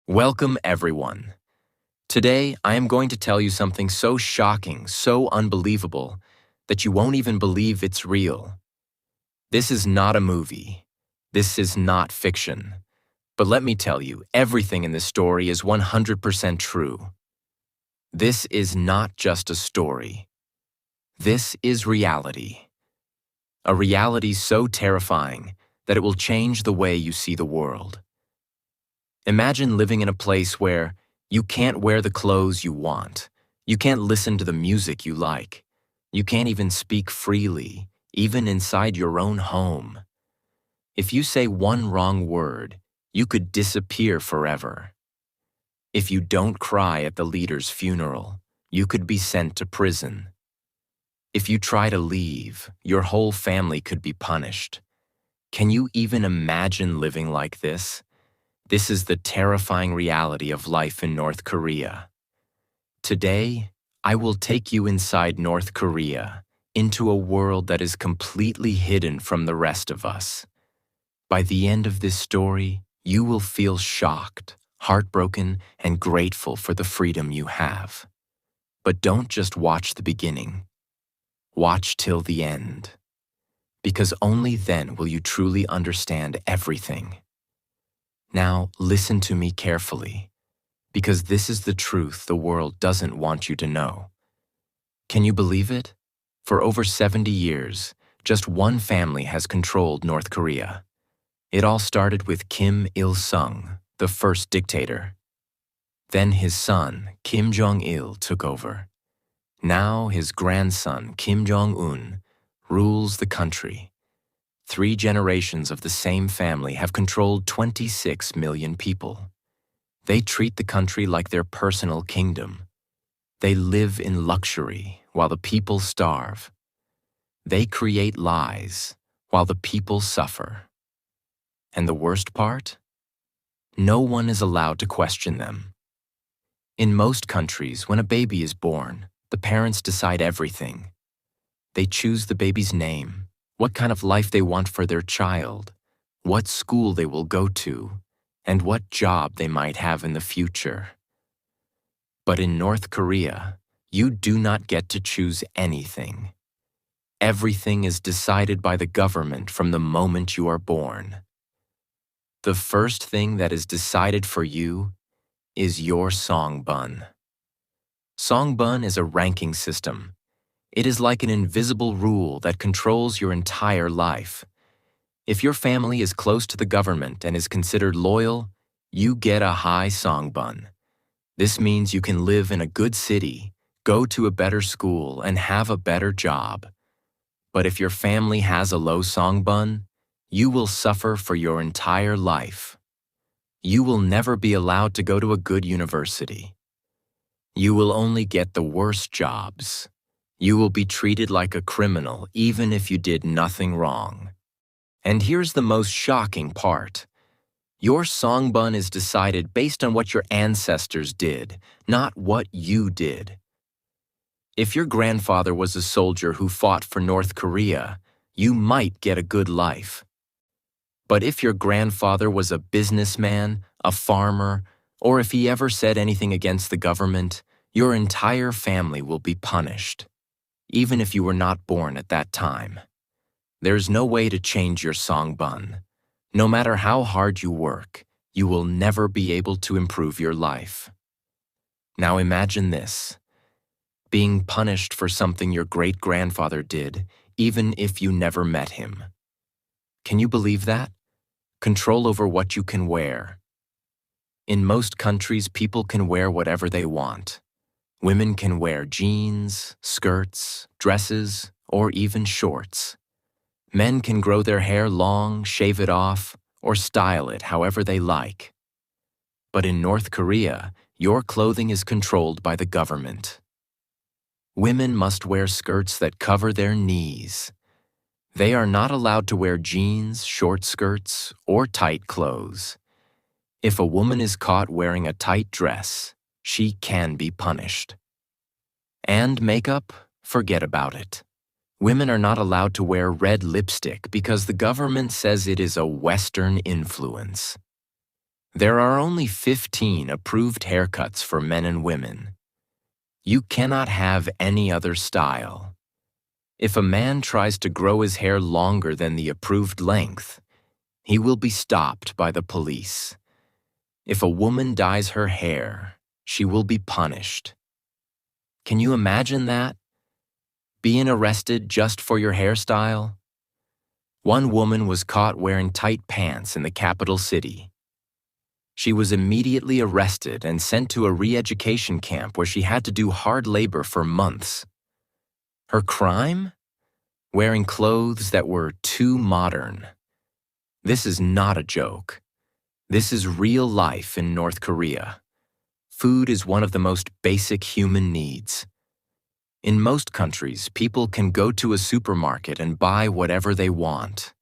Welcome, everyone. Today, I am going to tell you something so shocking, so unbelievable, that you won't even believe it's real. This is not a movie. This is not fiction. But let me tell you, everything in this story is 100% true. This is not just a story. This is reality. A reality so terrifying that it will change the way you see the world. Imagine living in a place where you can't wear the clothes you want. You can't listen to the music you like. You can't even speak freely, even inside your own home. If you say one wrong word, you could disappear forever. If you don't cry at the leader's funeral, you could be sent to prison. If you try to leave, your whole family could be punished. Can you even imagine living like this? This is the terrifying reality of life in North Korea. Today, I will take you inside North Korea, into a world that is completely hidden from the rest of us. By the end of this story, you will feel shocked, heartbroken, and grateful for the freedom you have. But don't just watch the beginning. Watch till the end. Because only then will you truly understand everything. Now, listen to me carefully, because this is the truth the world doesn't want you to know. Can you believe it? For over 70 years, just one family has controlled North Korea. It all started with Kim Il-sung, the first dictator. Then his son, Kim Jong-il, took over. Now his grandson, Kim Jong-un, rules the country. 3 generations of the same family have controlled 26 million people. They treat the country like their personal kingdom. They live in luxury while the people starve. They create lies while the people suffer. And the worst part? No one is allowed to question them. In most countries, when a baby is born, the parents decide everything. They choose the baby's name, what kind of life they want for their child, what school they will go to, and what job they might have in the future. But in North Korea, you do not get to choose anything. Everything is decided by the government from the moment you are born. The first thing that is decided for you is your songbun. Songbun is a ranking system. It is like an invisible rule that controls your entire life. If your family is close to the government and is considered loyal, you get a high songbun. This means you can live in a good city, go to a better school, and have a better job. But if your family has a low songbun, you will suffer for your entire life. You will never be allowed to go to a good university. You will only get the worst jobs. You will be treated like a criminal even if you did nothing wrong. And here's the most shocking part. Your songbun is decided based on what your ancestors did, not what you did. If your grandfather was a soldier who fought for North Korea, you might get a good life. But if your grandfather was a businessman, a farmer, or if he ever said anything against the government, your entire family will be punished. Even if you were not born at that time. There's no way to change your songbun. No matter how hard you work, you will never be able to improve your life. Now imagine this. Being punished for something your great-grandfather did, even if you never met him. Can you believe that? Control over what you can wear. In most countries, people can wear whatever they want. Women can wear jeans, skirts, dresses, or even shorts. Men can grow their hair long, shave it off, or style it however they like. But in North Korea, your clothing is controlled by the government. Women must wear skirts that cover their knees. They are not allowed to wear jeans, short skirts, or tight clothes. If a woman is caught wearing a tight dress, she can be punished. And makeup? Forget about it. Women are not allowed to wear red lipstick because the government says it is a Western influence. There are only 15 approved haircuts for men and women. You cannot have any other style. If a man tries to grow his hair longer than the approved length, he will be stopped by the police. If a woman dyes her hair, she will be punished. Can you imagine that? Being arrested just for your hairstyle? One woman was caught wearing tight pants in the capital city. She was immediately arrested and sent to a re-education camp where she had to do hard labor for months. Her crime? Wearing clothes that were too modern. This is not a joke. This is real life in North Korea. Food is one of the most basic human needs. In most countries, people can go to a supermarket and buy whatever they want.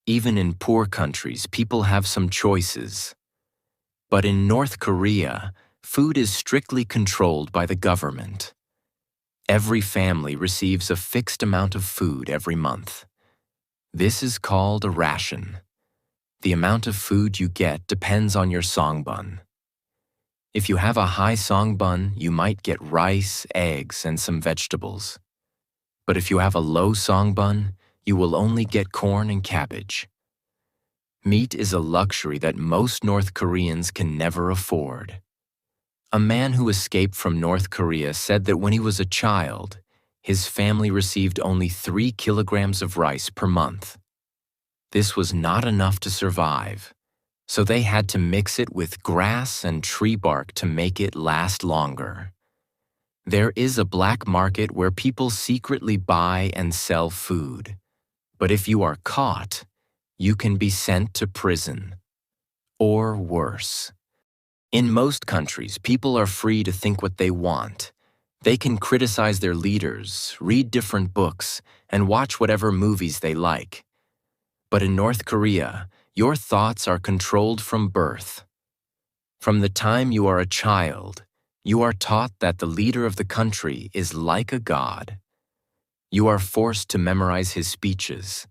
Even in poor countries, people have some choices. But in North Korea, food is strictly controlled by the government. Every family receives a fixed amount of food every month. This is called a ration. The amount of food you get depends on your songbun. If you have a high songbun, you might get rice, eggs, and some vegetables. But if you have a low songbun, you will only get corn and cabbage. Meat is a luxury that most North Koreans can never afford. A man who escaped from North Korea said that when he was a child, his family received only 3 kilograms of rice per month. This was not enough to survive, so they had to mix it with grass and tree bark to make it last longer. There is a black market where people secretly buy and sell food, but if you are caught, you can be sent to prison. Or worse. In most countries, people are free to think what they want. They can criticize their leaders, read different books, and watch whatever movies they like. But in North Korea, your thoughts are controlled from birth. From the time you are a child, you are taught that the leader of the country is like a god. You are forced to memorize his speeches.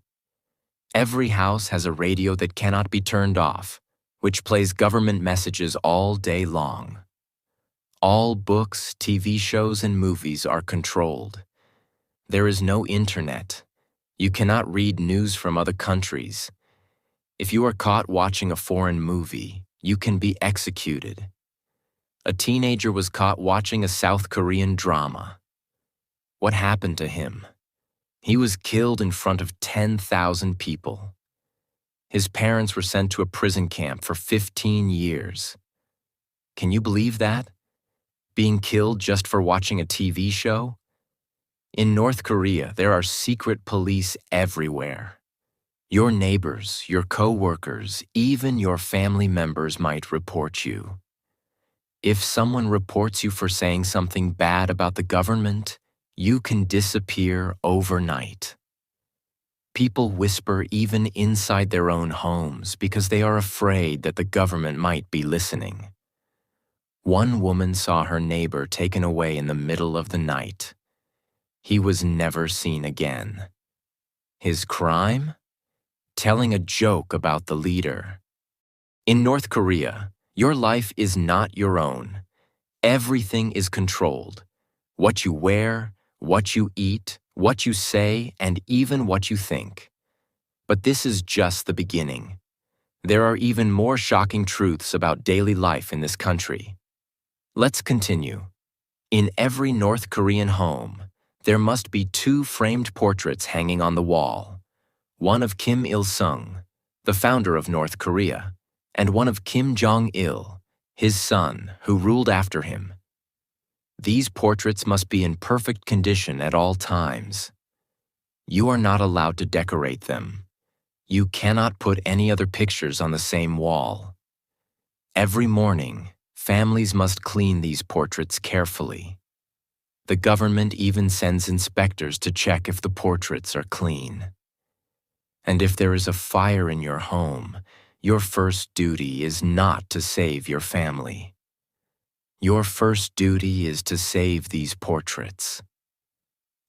Every house has a radio that cannot be turned off, which plays government messages all day long. All books, TV shows, and movies are controlled. There is no internet. You cannot read news from other countries. If you are caught watching a foreign movie, you can be executed. A teenager was caught watching a South Korean drama. What happened to him? He was killed in front of 10,000 people. His parents were sent to a prison camp for 15 years. Can you believe that? Being killed just for watching a TV show? In North Korea, there are secret police everywhere. Your neighbors, your co-workers, even your family members might report you. If someone reports you for saying something bad about the government, you can disappear overnight. People whisper even inside their own homes because they are afraid that the government might be listening. One woman saw her neighbor taken away in the middle of the night. He was never seen again. His crime? Telling a joke about the leader. In North Korea, your life is not your own. Everything is controlled. What you wear, what you eat, what you say, and even what you think. But this is just the beginning. There are even more shocking truths about daily life in this country. Let's continue. In every North Korean home, there must be 2 framed portraits hanging on the wall. One of Kim Il-sung, the founder of North Korea, and one of Kim Jong-il, his son, who ruled after him. These portraits must be in perfect condition at all times. You are not allowed to decorate them. You cannot put any other pictures on the same wall. Every morning, families must clean these portraits carefully. The government even sends inspectors to check if the portraits are clean. And if there is a fire in your home, your first duty is not to save your family. Your first duty is to save these portraits.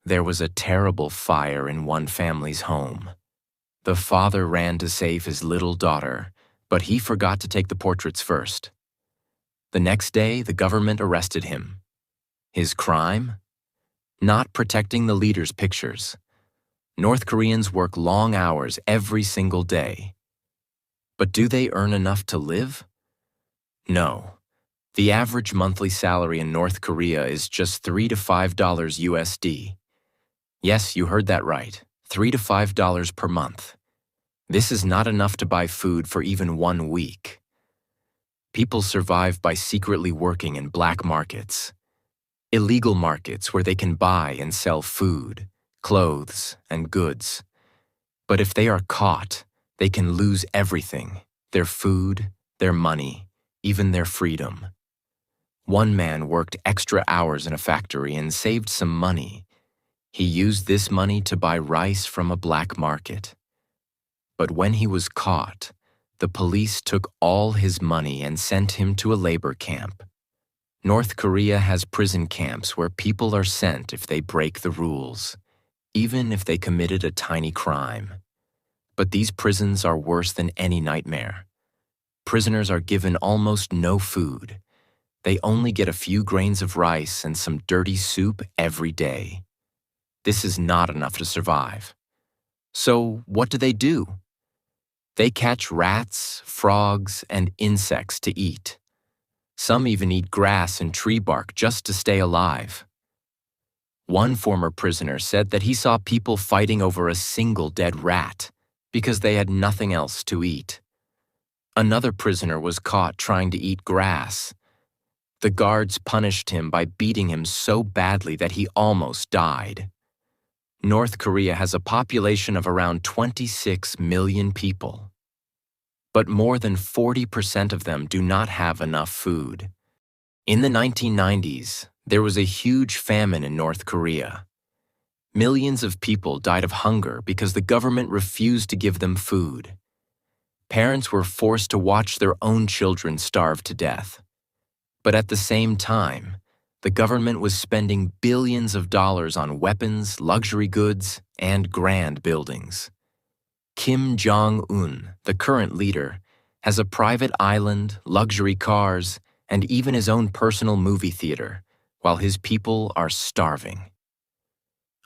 There was a terrible fire in one family's home. The father ran to save his little daughter, But he forgot to take the portraits first. The next day, the government arrested him. His crime? Not protecting the leader's pictures. North Koreans work long hours every single day. But do they earn enough to live? No. The average monthly salary in North Korea is just $3 to $5 USD. Yes, you heard that right. $3 to $5 per month. This is not enough to buy food for even 1 week. People survive by secretly working in black markets. Illegal markets where they can buy and sell food, clothes, and goods. But if they are caught, they can lose everything: their food, their money, even their freedom. One man worked extra hours in a factory and saved some money. He used this money to buy rice from a black market. But when he was caught, the police took all his money and sent him to a labor camp. North Korea has prison camps where people are sent if they break the rules, even if they committed a tiny crime. But these prisons are worse than any nightmare. Prisoners are given almost no food. They only get a few grains of rice and some dirty soup every day. This is not enough to survive. So what do? They catch rats, frogs, and insects to eat. Some even eat grass and tree bark just to stay alive. One former prisoner said that he saw people fighting over a single dead rat because they had nothing else to eat. Another prisoner was caught trying to eat grass. The guards punished him by beating him so badly that he almost died. North Korea has a population of around 26 million people. But more than 40% of them do not have enough food. In the 1990s, there was a huge famine in North Korea. Millions of people died of hunger because the government refused to give them food. Parents were forced to watch their own children starve to death. But at the same time, the government was spending billions of dollars on weapons, luxury goods, and grand buildings. Kim Jong-un, the current leader, has a private island, luxury cars, and even his own personal movie theater, while his people are starving.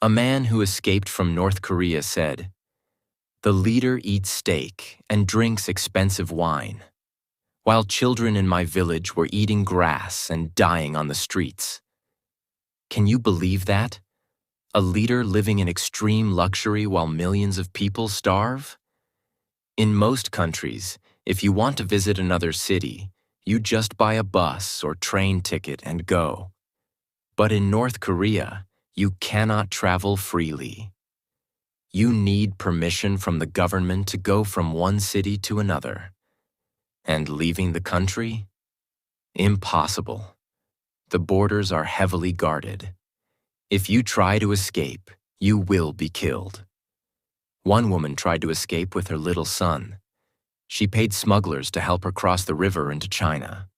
A man who escaped from North Korea said, "The leader eats steak and drinks expensive wine, while children in my village were eating grass and dying on the streets." Can you believe that? A leader living in extreme luxury while millions of people starve? In most countries, if you want to visit another city, you just buy a bus or train ticket and go. But in North Korea, you cannot travel freely. You need permission from the government to go from one city to another. And leaving the country? Impossible. The borders are heavily guarded. If you try to escape, you will be killed. One woman tried to escape with her little son. She paid smugglers to help her cross the river into China.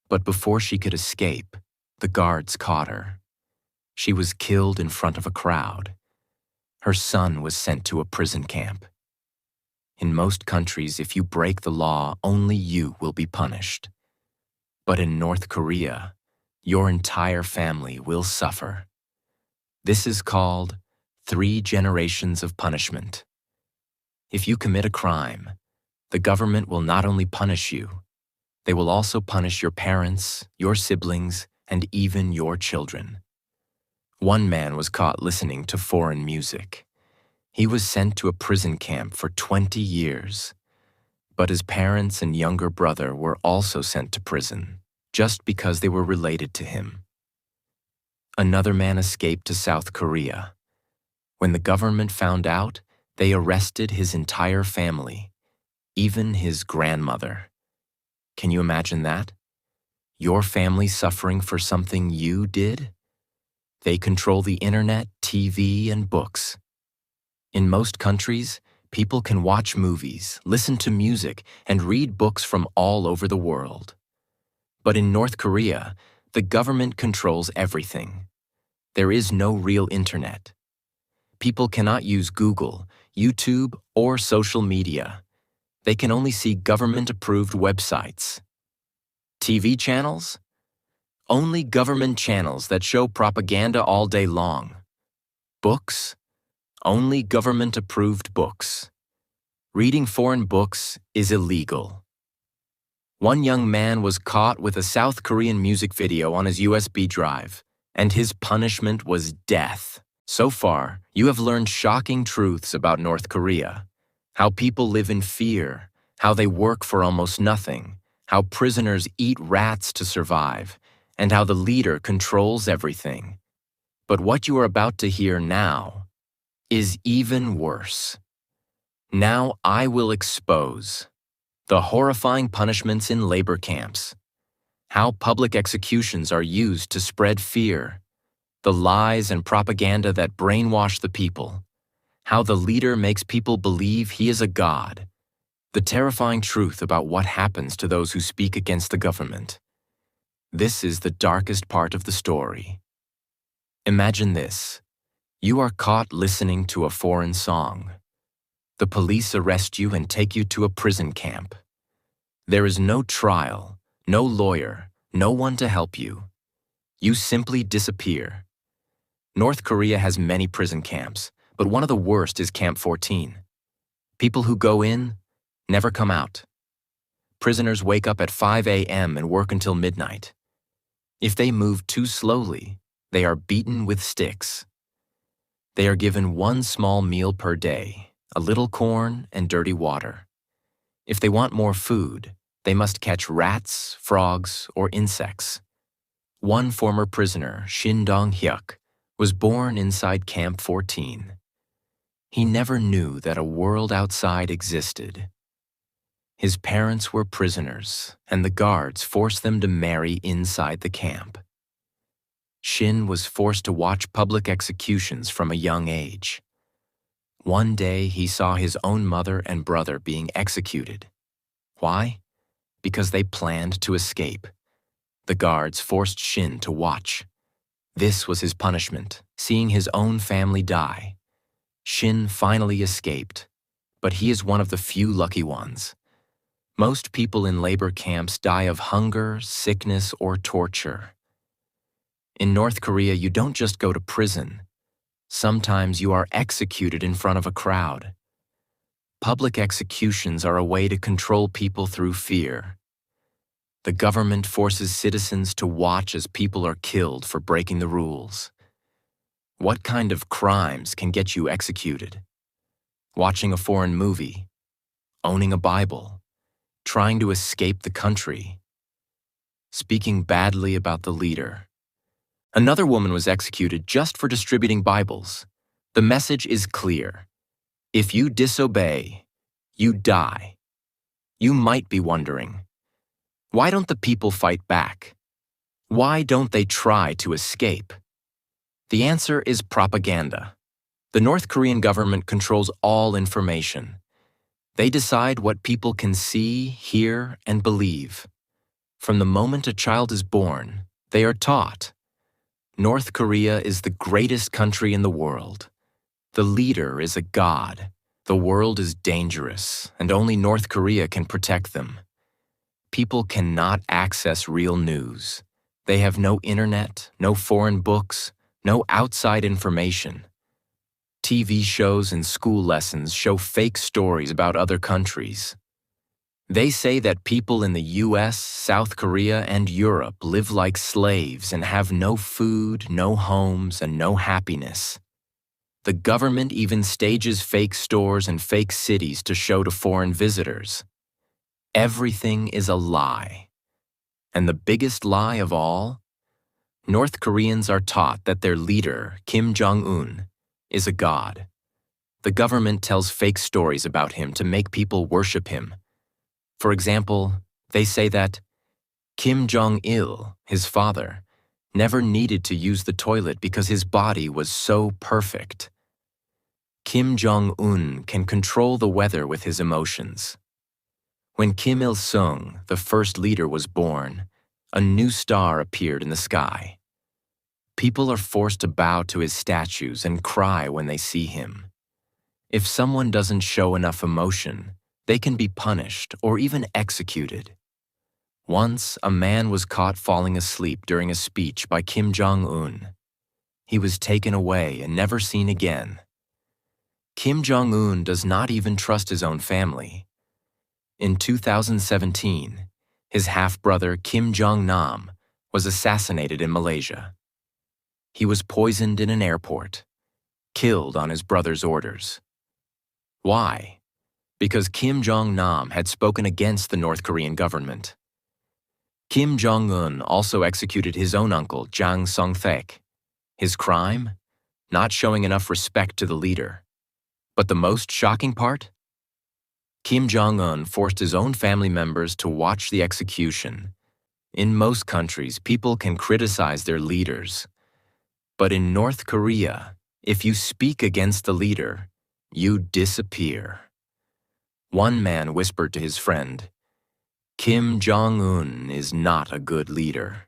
But before she could escape, the guards caught her. She was killed in front of a crowd. Her son was sent to a prison camp. In most countries, if you break the law, only you will be punished. But in North Korea, your entire family will suffer. This is called 3 generations of punishment. If you commit a crime, the government will not only punish you, they will also punish your parents, your siblings, and even your children. One man was caught listening to foreign music. He was sent to a prison camp for 20 years. But his parents and younger brother were also sent to prison, just because they were related to him. Another man escaped to South Korea. When the government found out, they arrested his entire family, even his grandmother. Can you imagine that? Your family suffering for something you did? They control the internet, TV, and books. In most countries, people can watch movies, listen to music, and read books from all over the world. But in North Korea, the government controls everything. There is no real internet. People cannot use Google, YouTube, or social media. They can only see government-approved websites. TV channels? Only government channels that show propaganda all day long. Books? Only government-approved books. Reading foreign books is illegal. One young man was caught with a South Korean music video on his USB drive, and his punishment was death. So far, you have learned shocking truths about North Korea. How people live in fear, how they work for almost nothing, how prisoners eat rats to survive, and how the leader controls everything. But what you are about to hear now is even worse. Now I will expose the horrifying punishments in labor camps, how public executions are used to spread fear, the lies and propaganda that brainwash the people, how the leader makes people believe he is a god, the terrifying truth about what happens to those who speak against the government. This is the darkest part of the story. Imagine this. You are caught listening to a foreign song. The police arrest you and take you to a prison camp. There is no trial, no lawyer, no one to help you. You simply disappear. North Korea has many prison camps, but one of the worst is Camp 14. People who go in never come out. Prisoners wake up at 5 a.m. and work until midnight. If they move too slowly, they are beaten with sticks. They are given one small meal per day, a little corn and dirty water. If they want more food, they must catch rats, frogs, or insects. One former prisoner, Shin Dong-hyuk, was born inside Camp 14. He never knew that a world outside existed. His parents were prisoners, and the guards forced them to marry inside the camp. Shin was forced to watch public executions from a young age. One day, he saw his own mother and brother being executed. Why? Because they planned to escape. The guards forced Shin to watch. This was his punishment, seeing his own family die. Shin finally escaped, but he is one of the few lucky ones. Most people in labor camps die of hunger, sickness, or torture. In North Korea, you don't just go to prison. Sometimes you are executed in front of a crowd. Public executions are a way to control people through fear. The government forces citizens to watch as people are killed for breaking the rules. What kind of crimes can get you executed? Watching a foreign movie, owning a Bible, trying to escape the country, speaking badly about the leader. Another woman was executed just for distributing Bibles. The message is clear. If you disobey, you die. You might be wondering, why don't the people fight back? Why don't they try to escape? The answer is propaganda. The North Korean government controls all information. They decide what people can see, hear, and believe. From the moment a child is born, they are taught. North Korea is the greatest country in the world. The leader is a god. The world is dangerous, and only North Korea can protect them. People cannot access real news. They have no internet, no foreign books, no outside information. TV shows and school lessons show fake stories about other countries. They say that people in the US, South Korea, and Europe live like slaves and have no food, no homes, and no happiness. The government even stages fake stores and fake cities to show to foreign visitors. Everything is a lie. And the biggest lie of all? North Koreans are taught that their leader, Kim Jong-un, is a god. The government tells fake stories about him to make people worship him. For example, they say that Kim Jong-il, his father, never needed to use the toilet because his body was so perfect. Kim Jong-un can control the weather with his emotions. When Kim Il-sung, the first leader, was born, a new star appeared in the sky. People are forced to bow to his statues and cry when they see him. If someone doesn't show enough emotion, They can be punished or even executed. Once, a man was caught falling asleep during a speech by Kim Jong-un. He was taken away and never seen again. Kim Jong-un does not even trust his own family. In 2017, his half-brother Kim Jong-nam was assassinated in Malaysia. He was poisoned in an airport, killed on his brother's orders. Why? Because Kim Jong-nam had spoken against the North Korean government. Kim Jong-un also executed his own uncle, Jang Song-thaek. His crime? Not showing enough respect to the leader. But the most shocking part? Kim Jong-un forced his own family members to watch the execution. In most countries, people can criticize their leaders. But in North Korea, if you speak against the leader, you disappear. One man whispered to his friend, "Kim Jong-un is not a good leader."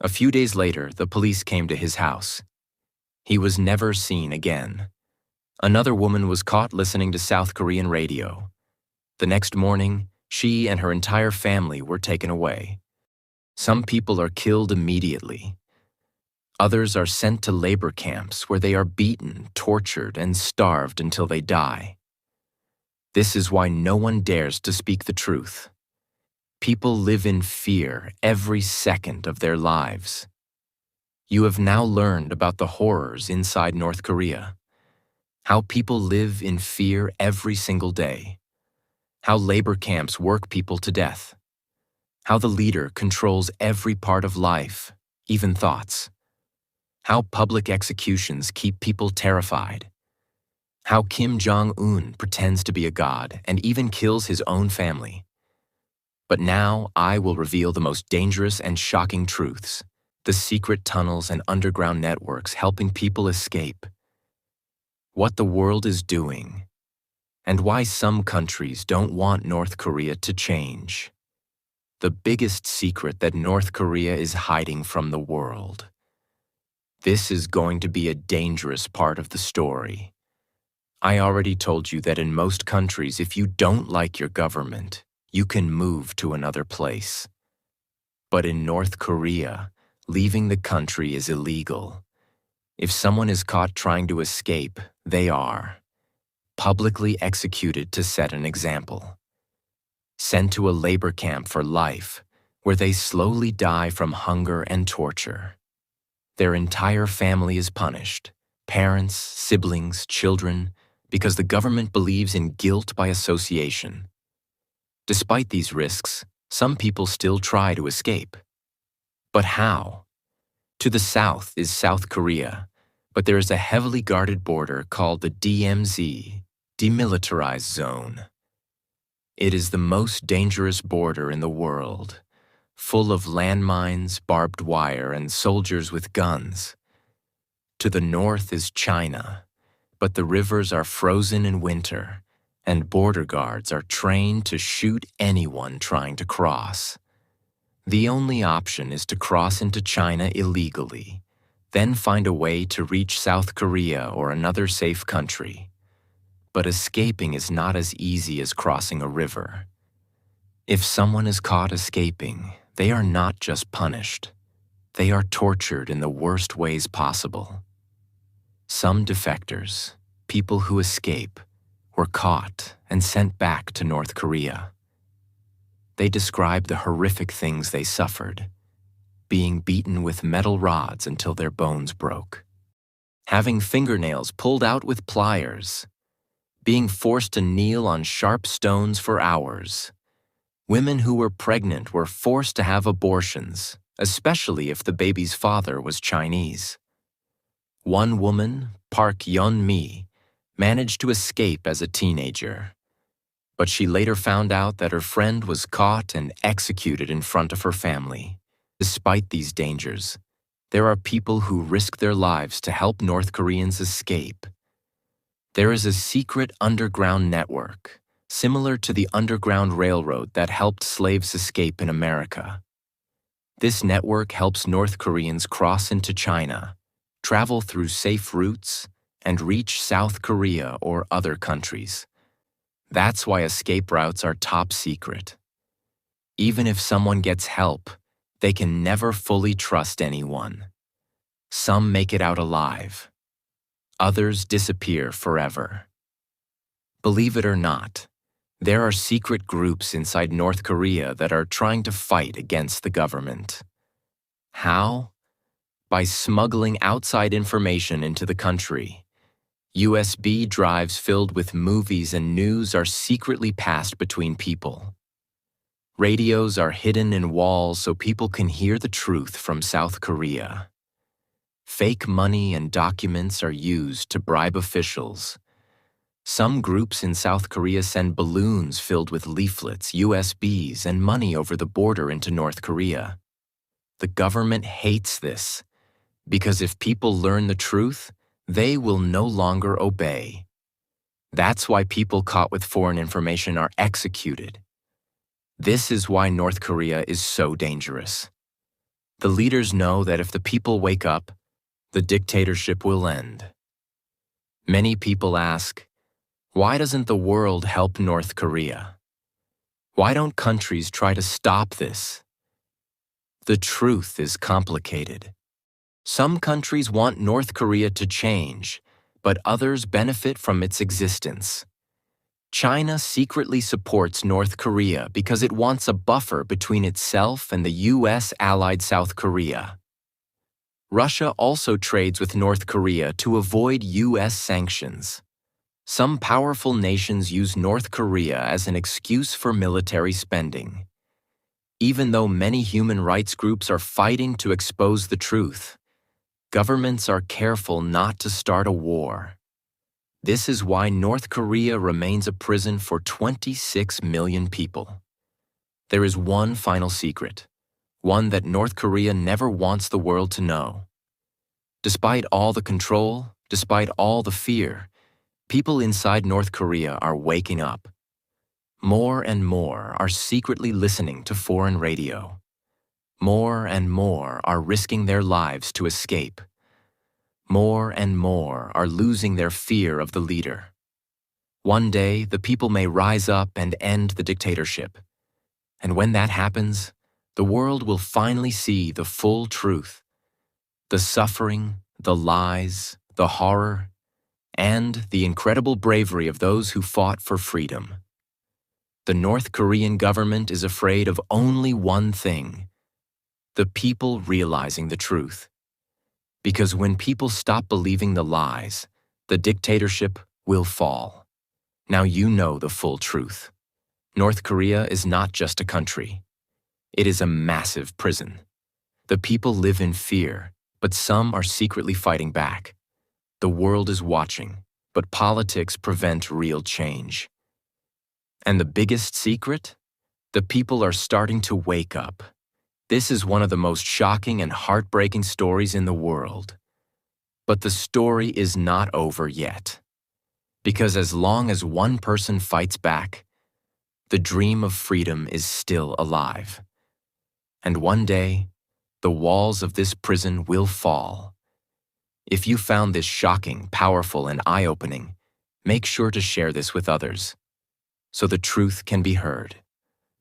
A few days later, the police came to his house. He was never seen again. Another woman was caught listening to South Korean radio. The next morning, she and her entire family were taken away. Some people are killed immediately. Others are sent to labor camps where they are beaten, tortured, and starved until they die. This is why no one dares to speak the truth. People live in fear every second of their lives. You have now learned about the horrors inside North Korea. How people live in fear every single day. How labor camps work people to death. How the leader controls every part of life, even thoughts. How public executions keep people terrified. How Kim Jong-un pretends to be a god and even kills his own family. But now I will reveal the most dangerous and shocking truths, the secret tunnels and underground networks helping people escape. What the world is doing, and why some countries don't want North Korea to change. The biggest secret that North Korea is hiding from the world. This is going to be a dangerous part of the story. I already told you that in most countries, if you don't like your government, you can move to another place. But in North Korea, leaving the country is illegal. If someone is caught trying to escape, they are publicly executed to set an example. Sent to a labor camp for life, where they slowly die from hunger and torture. Their entire family is punished, parents, siblings, children, because the government believes in guilt by association. Despite these risks, some people still try to escape. But how? To the south is South Korea, but there is a heavily guarded border called the DMZ, Demilitarized Zone. It is the most dangerous border in the world, full of landmines, barbed wire, and soldiers with guns. To the north is China, but the rivers are frozen in winter, and border guards are trained to shoot anyone trying to cross. The only option is to cross into China illegally, then find a way to reach South Korea or another safe country. But escaping is not as easy as crossing a river. If someone is caught escaping, they are not just punished. They are tortured in the worst ways possible. Some defectors, people who escape, were caught and sent back to North Korea. They describe the horrific things they suffered, being beaten with metal rods until their bones broke, having fingernails pulled out with pliers, being forced to kneel on sharp stones for hours. Women who were pregnant were forced to have abortions, especially if the baby's father was Chinese. One woman, Park Yeon-mi, managed to escape as a teenager, but she later found out that her friend was caught and executed in front of her family. Despite these dangers, there are people who risk their lives to help North Koreans escape. There is a secret underground network, similar to the Underground Railroad that helped slaves escape in America. This network helps North Koreans cross into China, travel through safe routes, and reach South Korea or other countries. That's why escape routes are top secret. Even if someone gets help, they can never fully trust anyone. Some make it out alive. Others disappear forever. Believe it or not, there are secret groups inside North Korea that are trying to fight against the government. How? By smuggling outside information into the country. USB drives filled with movies and news are secretly passed between people. Radios are hidden in walls so people can hear the truth from South Korea. Fake money and documents are used to bribe officials. Some groups in South Korea send balloons filled with leaflets, USBs, and money over the border into North Korea. The government hates this, because if people learn the truth, they will no longer obey. That's why people caught with foreign information are executed. This is why North Korea is so dangerous. The leaders know that if the people wake up, the dictatorship will end. Many people ask, why doesn't the world help North Korea? Why don't countries try to stop this? The truth is complicated. Some countries want North Korea to change, but others benefit from its existence. China secretly supports North Korea because it wants a buffer between itself and the US-allied South Korea. Russia also trades with North Korea to avoid US sanctions. Some powerful nations use North Korea as an excuse for military spending. Even though many human rights groups are fighting to expose the truth, governments are careful not to start a war. This is why North Korea remains a prison for 26 million people. There is one final secret, one that North Korea never wants the world to know. Despite all the control, despite all the fear, people inside North Korea are waking up. More and more are secretly listening to foreign radio. More and more are risking their lives to escape. More and more are losing their fear of the leader. One day, the people may rise up and end the dictatorship. And when that happens, the world will finally see the full truth. The suffering, the lies, the horror, and the incredible bravery of those who fought for freedom. The North Korean government is afraid of only one thing: the people realizing the truth. Because when people stop believing the lies, the dictatorship will fall. Now you know the full truth. North Korea is not just a country. It is a massive prison. The people live in fear, but some are secretly fighting back. The world is watching, but politics prevent real change. And the biggest secret? The people are starting to wake up. This is one of the most shocking and heartbreaking stories in the world. But the story is not over yet. Because as long as one person fights back, the dream of freedom is still alive. And one day, the walls of this prison will fall. If you found this shocking, powerful, and eye-opening, make sure to share this with others, so the truth can be heard.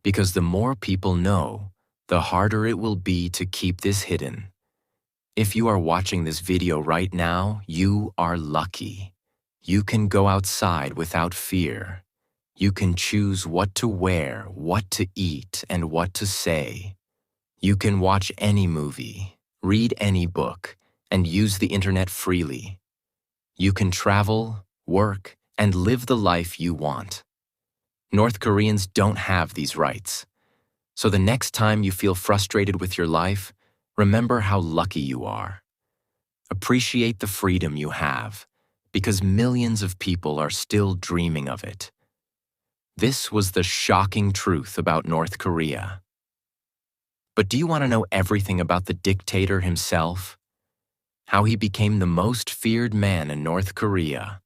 Because the more people know, the harder it will be to keep this hidden. If you are watching this video right now, you are lucky. You can go outside without fear. You can choose what to wear, what to eat, and what to say. You can watch any movie, read any book, and use the internet freely. You can travel, work, and live the life you want. North Koreans don't have these rights. So the next time you feel frustrated with your life, remember how lucky you are. Appreciate the freedom you have, because millions of people are still dreaming of it. This was the shocking truth about North Korea. But do you want to know everything about the dictator himself? How he became the most feared man in North Korea?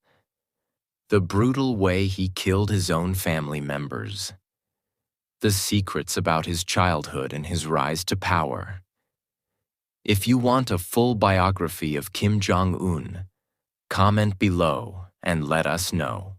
The brutal way he killed his own family members? The secrets about his childhood and his rise to power? If you want a full biography of Kim Jong-un, comment below and let us know.